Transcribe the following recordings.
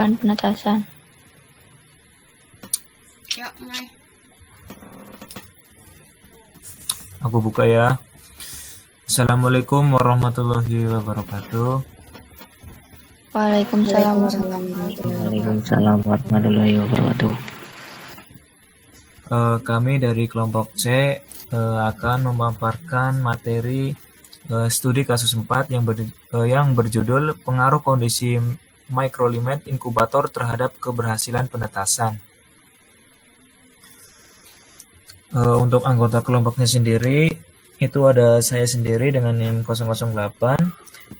penetasan. Ya, Mai. Aku buka ya. Assalamualaikum warahmatullahi wabarakatuh. Waalaikumsalam warahmatullahi wabarakatuh. Waalaikumsalam warahmatullahi wabarakatuh. Kami dari kelompok C akan memaparkan materi studi kasus 4 yang berjudul pengaruh kondisi microclimate inkubator terhadap keberhasilan penetasan. Untuk anggota kelompoknya sendiri, itu ada saya sendiri dengan NIM 008,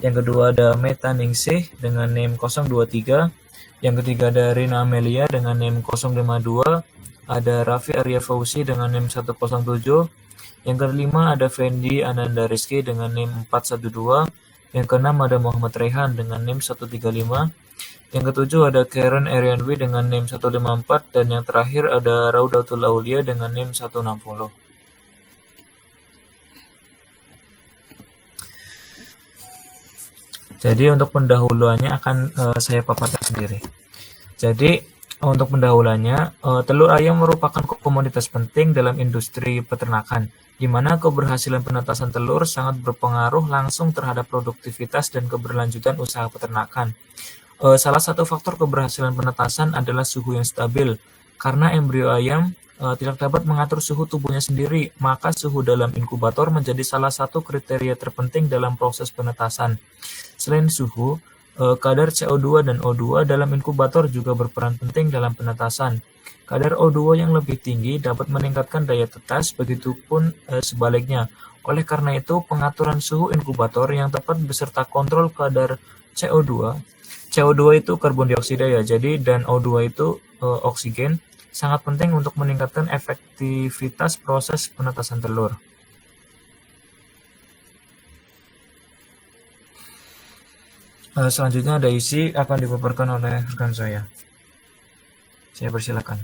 yang kedua ada Meta Ningsih dengan NIM 023, yang ketiga ada Rina Amelia dengan NIM 052, ada Raffi Arya Fauzi dengan NIM 107, yang kelima ada Fendi Ananda Rizky dengan NIM 412, yang keenam ada Muhammad Rehan dengan NIM 135, yang ketujuh ada Karen Erianwi dengan NIM 154, dan yang terakhir ada Raudatul Aulia dengan NIM 160. Jadi untuk pendahuluannya akan saya paparkan sendiri. Jadi untuk pendahuluannya, telur ayam merupakan komoditas penting dalam industri peternakan, di mana keberhasilan penetasan telur sangat berpengaruh langsung terhadap produktivitas dan keberlanjutan usaha peternakan. Salah satu faktor keberhasilan penetasan adalah suhu yang stabil. Karena embrio ayam tidak dapat mengatur suhu tubuhnya sendiri, maka suhu dalam inkubator menjadi salah satu kriteria terpenting dalam proses penetasan. Selain suhu, kadar CO2 dan O2 dalam inkubator juga berperan penting dalam penetasan. Kadar O2 yang lebih tinggi dapat meningkatkan daya tetas, begitupun sebaliknya. Oleh karena itu, pengaturan suhu inkubator yang tepat beserta kontrol kadar CO2 itu karbon dioksida ya, dan O2 itu oksigen, sangat penting untuk meningkatkan efektivitas proses penetasan telur. Selanjutnya ada isi akan dipaparkan oleh rekan saya. Saya persilakan.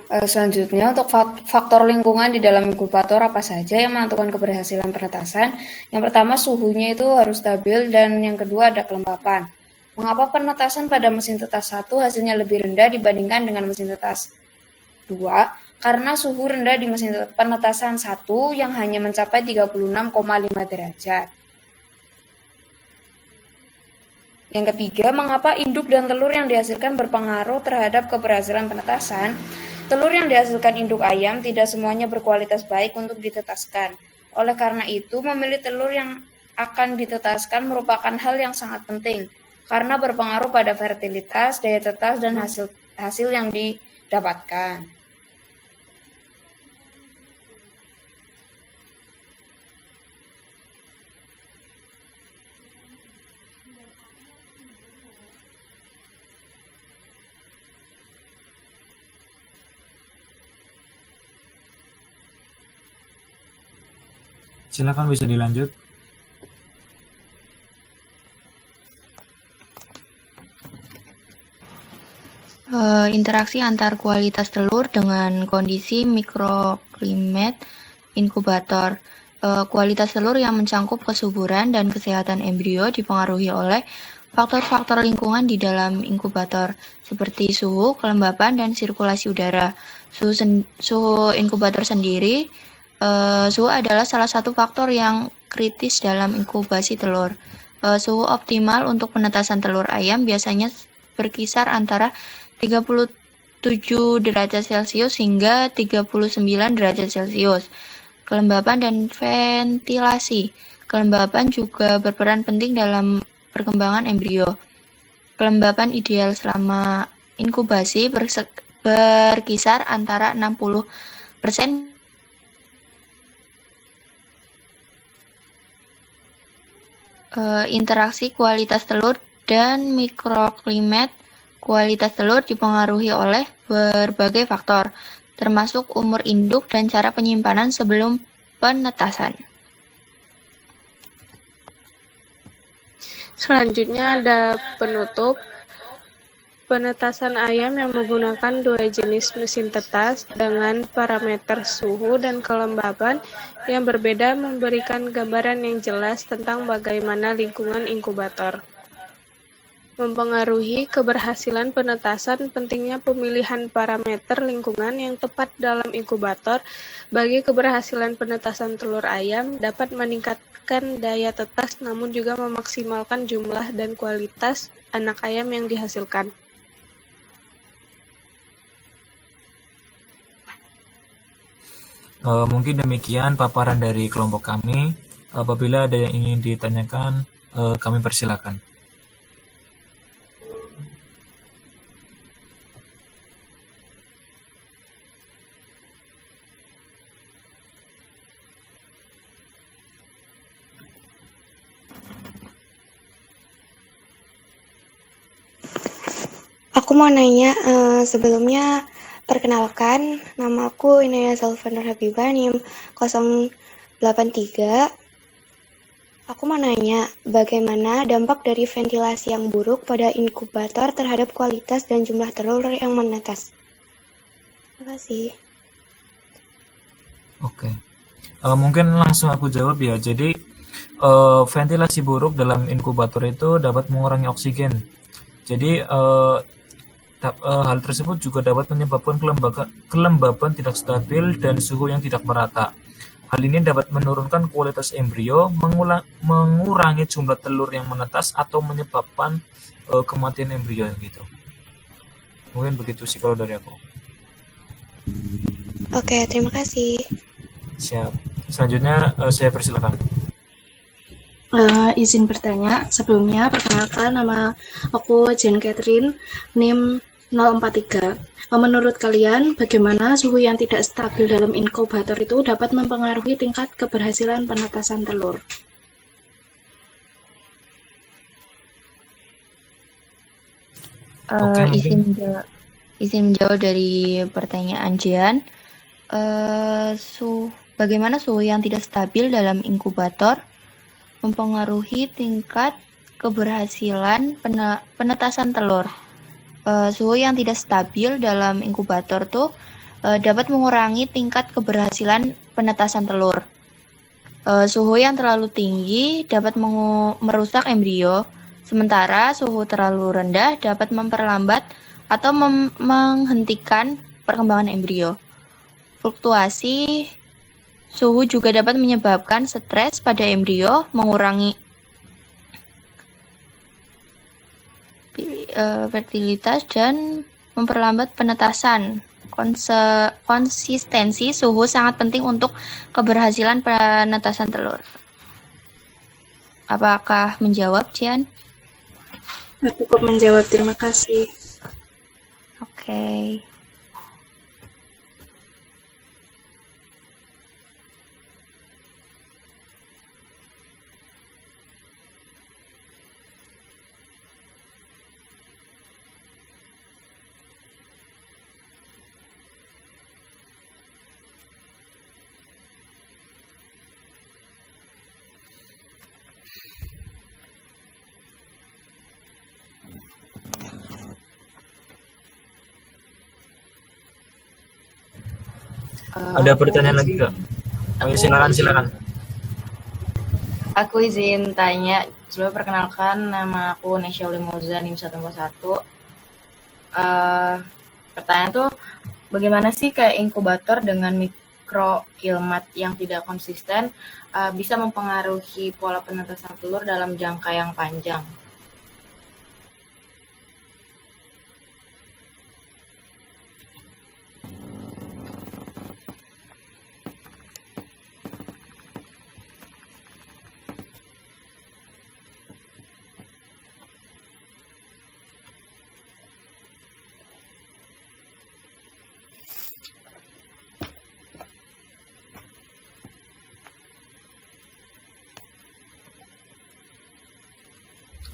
Selanjutnya, untuk faktor lingkungan di dalam inkubator apa saja yang menentukan keberhasilan penetasan? Yang pertama, suhunya itu harus stabil, dan yang kedua ada kelembapan. Mengapa penetasan pada mesin tetas 1 hasilnya lebih rendah dibandingkan dengan mesin tetas 2? Karena suhu rendah di mesin penetasan 1 yang hanya mencapai 36,5 derajat. Yang ketiga, mengapa induk dan telur yang dihasilkan berpengaruh terhadap keberhasilan penetasan? Telur yang dihasilkan induk ayam tidak semuanya berkualitas baik untuk ditetaskan. Oleh karena itu, memilih telur yang akan ditetaskan merupakan hal yang sangat penting, karena berpengaruh pada fertilitas, daya tetas, dan hasil yang didapatkan. Silakan bisa dilanjut. Interaksi antar kualitas telur dengan kondisi mikroklimat inkubator. Kualitas telur yang mencangkup kesuburan dan kesehatan embrio dipengaruhi oleh faktor-faktor lingkungan di dalam inkubator, seperti suhu, kelembapan, dan sirkulasi udara. Suhu inkubator sendiri, suhu adalah salah satu faktor yang kritis dalam inkubasi telur. Suhu optimal untuk penetasan telur ayam biasanya berkisar antara 37 derajat Celcius hingga 39 derajat Celcius. Kelembapan dan ventilasi. Kelembapan juga berperan penting dalam perkembangan embrio. Kelembapan ideal selama inkubasi berkisar antara 60% interaksi kualitas telur dan mikroklimat. Kualitas telur dipengaruhi oleh berbagai faktor, termasuk umur induk dan cara penyimpanan sebelum penetasan. Selanjutnya ada penutup. penetasan ayam yang menggunakan dua jenis mesin tetas dengan parameter suhu dan kelembapan yang berbeda memberikan gambaran yang jelas tentang bagaimana lingkungan inkubator. Mempengaruhi keberhasilan penetasan, pentingnya pemilihan parameter lingkungan yang tepat dalam inkubator bagi keberhasilan penetasan telur ayam dapat meningkatkan daya tetas namun juga memaksimalkan jumlah dan kualitas anak ayam yang dihasilkan. Mungkin demikian paparan dari kelompok kami. Apabila ada yang ingin ditanyakan, kami persilakan. Aku mau nanya, sebelumnya perkenalkan, nama aku Inaya Salvanur Habibah, NIM 083. Aku mau nanya, bagaimana dampak dari ventilasi yang buruk pada inkubator terhadap kualitas dan jumlah telur yang menetas? Terima kasih. Oke. Mungkin langsung aku jawab ya. Jadi, ventilasi buruk dalam inkubator itu dapat mengurangi oksigen. Jadi, hal tersebut juga dapat menyebabkan kelembapan tidak stabil dan suhu yang tidak merata. Hal ini dapat menurunkan kualitas embrio, mengurangi jumlah telur yang menetas, atau menyebabkan kematian embrio gitu. Mungkin begitu sih kalau dari aku. Oke, terima kasih. Siap. Selanjutnya saya persilakan. Izin bertanya, sebelumnya perkenalkan nama aku Jane Catherine, NIM 043. Menurut kalian, bagaimana suhu yang tidak stabil dalam inkubator itu dapat mempengaruhi tingkat keberhasilan penetasan telur? Oke, Izin menjawab dari pertanyaan Jian. Bagaimana suhu yang tidak stabil dalam inkubator mempengaruhi tingkat keberhasilan penetasan telur. Suhu yang tidak stabil dalam inkubator tuh dapat mengurangi tingkat keberhasilan penetasan telur. Suhu yang terlalu tinggi dapat merusak embrio, sementara suhu terlalu rendah dapat memperlambat atau menghentikan perkembangan embrio. Fluktuasi suhu juga dapat menyebabkan stres pada embrio, mengurangi fertilitas dan memperlambat penetasan. Konsistensi suhu sangat penting untuk keberhasilan penetasan telur. Apakah menjawab, Jian? Cukup menjawab, terima kasih. Oke. Ada pertanyaan lagi nggak? Silakan. Aku izin tanya, coba perkenalkan, nama aku Nesya Ulimoza, NIM 141. Pertanyaan tuh, bagaimana sih kayak inkubator dengan mikroklimat yang tidak konsisten bisa mempengaruhi pola penetasan telur dalam jangka yang panjang?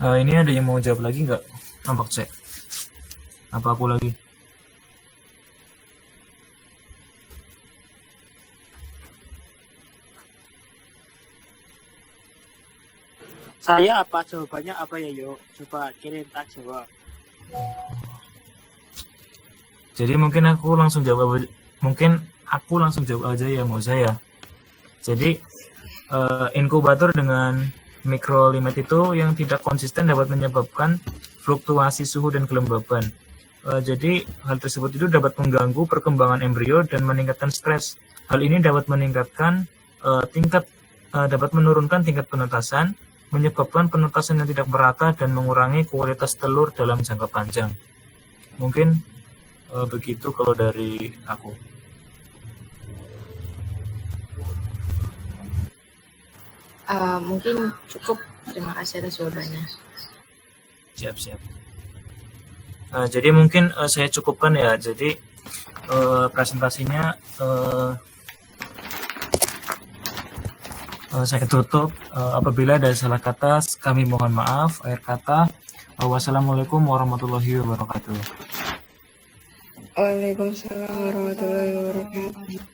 Ini ada yang mau jawab lagi nggak? Nampak cek. Apa aku lagi? Saya apa jawabannya apa ya, yuk? Coba kirim tak jawab. Jadi mungkin aku langsung jawab aja ya Moza ya. Jadi inkubator dengan mikrolimet itu yang tidak konsisten dapat menyebabkan fluktuasi suhu dan kelembaban. Jadi hal tersebut itu dapat mengganggu perkembangan embrio dan meningkatkan stres. Hal ini dapat dapat menurunkan tingkat penetasan, menyebabkan penetasan yang tidak merata dan mengurangi kualitas telur dalam jangka panjang. Mungkin begitu kalau dari aku. Mungkin cukup. Terima kasih atas jawabannya. Siap. Jadi mungkin saya cukupkan ya. Jadi presentasinya saya tutup. Apabila ada salah kata, kami mohon maaf. Akhir kata, wassalamualaikum warahmatullahi wabarakatuh. Waalaikumsalam warahmatullahi wabarakatuh.